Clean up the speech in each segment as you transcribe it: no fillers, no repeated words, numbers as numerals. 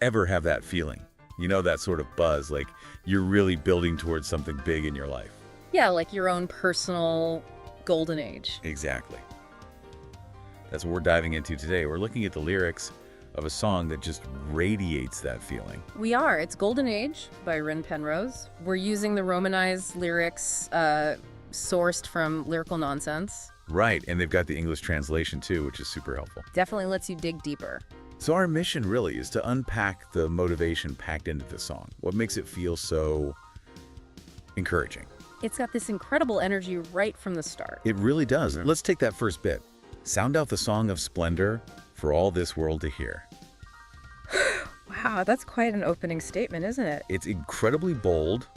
ever have that feeling? You know, that sort of buzz, like you're really building towards something big in your life. Yeah, like your own personal golden age. Exactly. That's what we're diving into today. We're looking at the lyrics of a song that just radiates that feeling. We are. It's Golden Age by Rin Penrose. We're using the Romanized lyrics sourced from Lyrical Nonsense. Right, and they've got the English translation too, which is super helpful. Definitely lets you dig deeper. So our mission really is to unpack the motivation packed into the song. What makes it feel so encouraging? It's got this incredible energy right from the start. It really does. Let's take that first bit. Sound out the song of splendor for all this world to hear. Wow, that's quite an opening statement, isn't it? It's incredibly bold.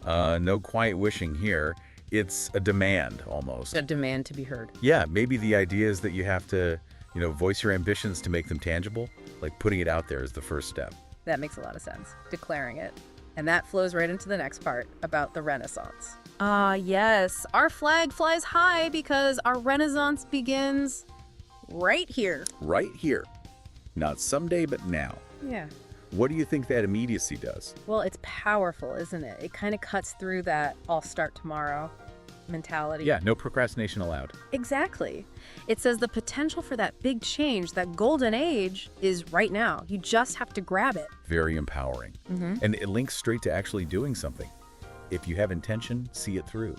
No quiet wishing here. It's a demand almost. A demand to be heard. Yeah, maybe the idea is that you have to, voice your ambitions to make them tangible. Like putting it out there is the first step. That makes a lot of sense. Declaring it. And that flows right into the next part about the Renaissance. Yes. Our flag flies high because our Renaissance begins right here. Right here. Not someday, but now. Yeah. What do you think that immediacy does? Well, it's powerful, isn't it? It kind of cuts through that I'll start tomorrow mentality. Yeah, no procrastination allowed. Exactly. It says the potential for that big change, that golden age, is right now. You just have to grab it. Very empowering. And it links straight to actually doing something. If you have intention, see it through.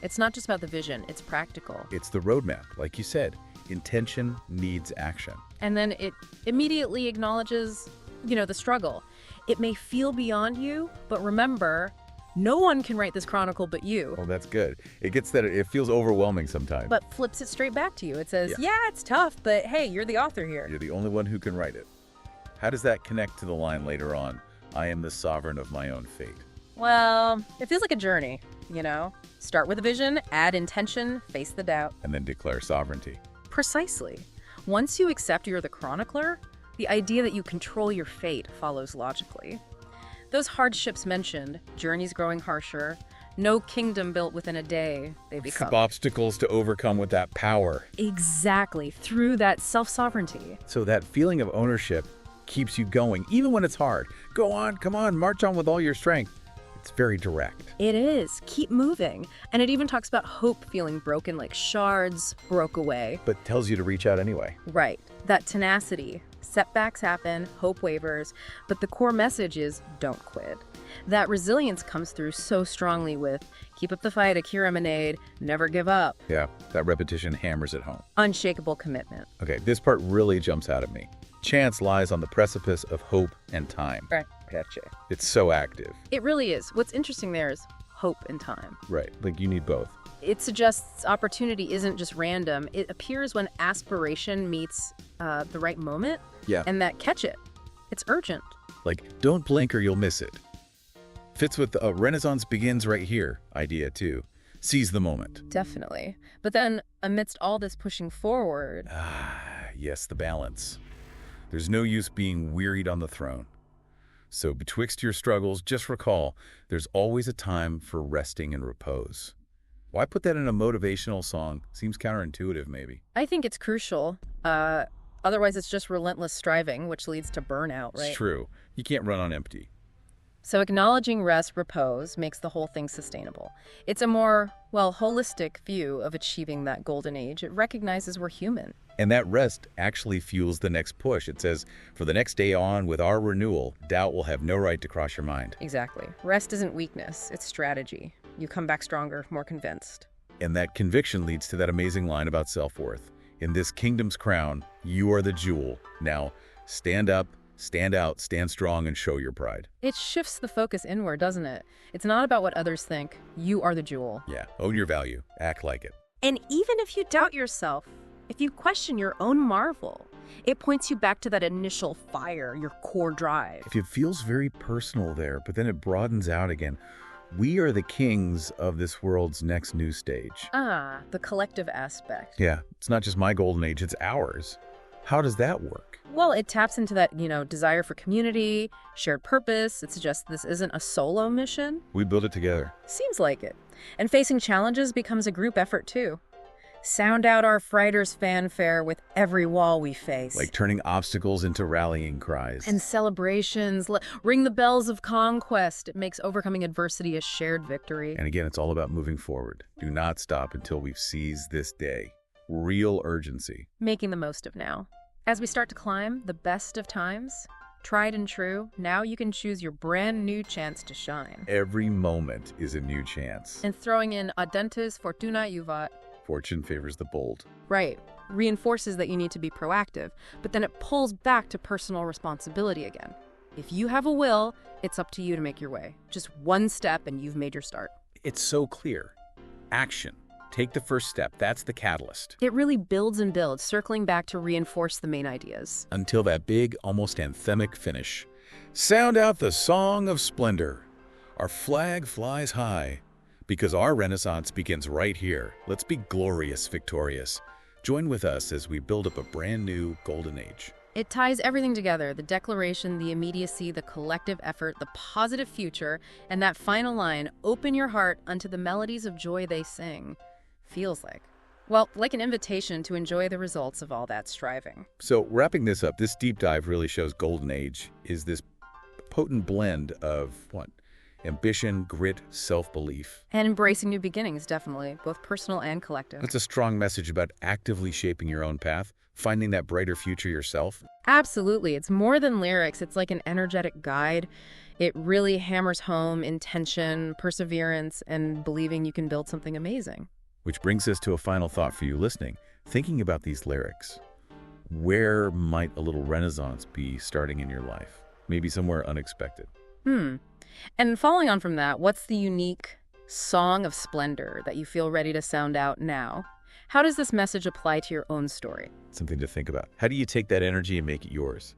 It's not just about the vision, it's practical. It's the roadmap, like you said. Intention needs action. And then it immediately acknowledges, the struggle. It may feel beyond you, but remember, no one can write this chronicle but you. Oh, that's good. It gets that it feels overwhelming sometimes. But flips it straight back to you. It says, Yeah. yeah, it's tough, but hey, you're the author here. You're the only one who can write it. How does that connect to the line later on, I am the sovereign of my own fate? Well, it feels like a journey, Start with a vision, add intention, face the doubt. And then declare sovereignty. Precisely. Once you accept you're the chronicler, the idea that you control your fate follows logically. Those hardships mentioned, journeys growing harsher, no kingdom built within a day, they become. Obstacles to overcome with that power. Exactly, through that self-sovereignty. So that feeling of ownership keeps you going, even when it's hard. Go on, come on, march on with all your strength. It's very direct. It is. Keep moving. And it even talks about hope feeling broken, like shards broke away. But tells you to reach out anyway. Right. That tenacity. Setbacks happen, hope wavers, but the core message is don't quit. That resilience comes through so strongly with keep up the fight, Akira Manade, never give up. Yeah, that repetition hammers it home. Unshakable commitment. Okay, this part really jumps out at me. Chance lies on the precipice of hope and time. Right. Gotcha. It's so active. It really is. What's interesting there is hope and time. Right, like you need both. It suggests opportunity isn't just random. It appears when aspiration meets the right moment. Yeah. And that catch it. It's urgent. Like, don't blink or you'll miss it. Fits with the Renaissance begins right here idea, too. Seize the moment. Definitely. But then, amidst all this pushing forward... Yes, the balance. There's no use being wearied on the throne. So betwixt your struggles, just recall, there's always a time for resting and repose. Why put that in a motivational song? Seems counterintuitive, maybe. I think it's crucial. Otherwise, it's just relentless striving, which leads to burnout, right? It's true. You can't run on empty. So acknowledging rest, repose, makes the whole thing sustainable. It's a more, holistic view of achieving that golden age. It recognizes we're human. And that rest actually fuels the next push. It says, for the next day on, with our renewal, doubt will have no right to cross your mind. Exactly. Rest isn't weakness, it's strategy. You come back stronger, more convinced. And that conviction leads to that amazing line about self-worth. In this kingdom's crown, you are the jewel. Now, stand up, stand out, stand strong, and show your pride. It shifts the focus inward, doesn't it? It's not about what others think. You are the jewel. Yeah, own your value. Act like it. And even if you doubt yourself, if you question your own marvel, it points you back to that initial fire, your core drive. It feels very personal there, but then it broadens out again. We are the kings of this world's next new stage. The collective aspect. Yeah, it's not just my golden age, it's ours. How does that work? Well, it taps into that, desire for community, shared purpose. It suggests this isn't a solo mission. We build it together. Seems like it. And facing challenges becomes a group effort, too. Sound out our frighters' fanfare with every wall we face. Like turning obstacles into rallying cries. And celebrations. Ring the bells of conquest. It makes overcoming adversity a shared victory. And again, it's all about moving forward. Do not stop until we've seized this day. Real urgency. Making the most of now. As we start to climb the best of times, tried and true, now you can choose your brand new chance to shine. Every moment is a new chance. And throwing in Audentes Fortuna Juvat. Fortune favors the bold. Right. Reinforces that you need to be proactive, but then it pulls back to personal responsibility again. If you have a will, it's up to you to make your way. Just one step and you've made your start. It's so clear. Action. Take the first step. That's the catalyst. It really builds and builds, circling back to reinforce the main ideas. Until that big, almost anthemic finish. Sound out the song of splendor. Our flag flies high. Because our Renaissance begins right here. Let's be glorious, victorious. Join with us as we build up a brand new golden age. It ties everything together, the declaration, the immediacy, the collective effort, the positive future, and that final line, open your heart unto the melodies of joy they sing. Feels like. Well, like an invitation to enjoy the results of all that striving. So wrapping this up, this deep dive really shows golden age is this potent blend of what? Ambition, grit, self-belief. And embracing new beginnings, definitely, both personal and collective. That's a strong message about actively shaping your own path, finding that brighter future yourself. Absolutely. It's more than lyrics. It's like an energetic guide. It really hammers home intention, perseverance, and believing you can build something amazing. Which brings us to a final thought for you listening. Thinking about these lyrics, where might a little renaissance be starting in your life? Maybe somewhere unexpected. And following on from that, what's the unique song of splendor that you feel ready to sound out now? How does this message apply to your own story? Something to think about. How do you take that energy and make it yours?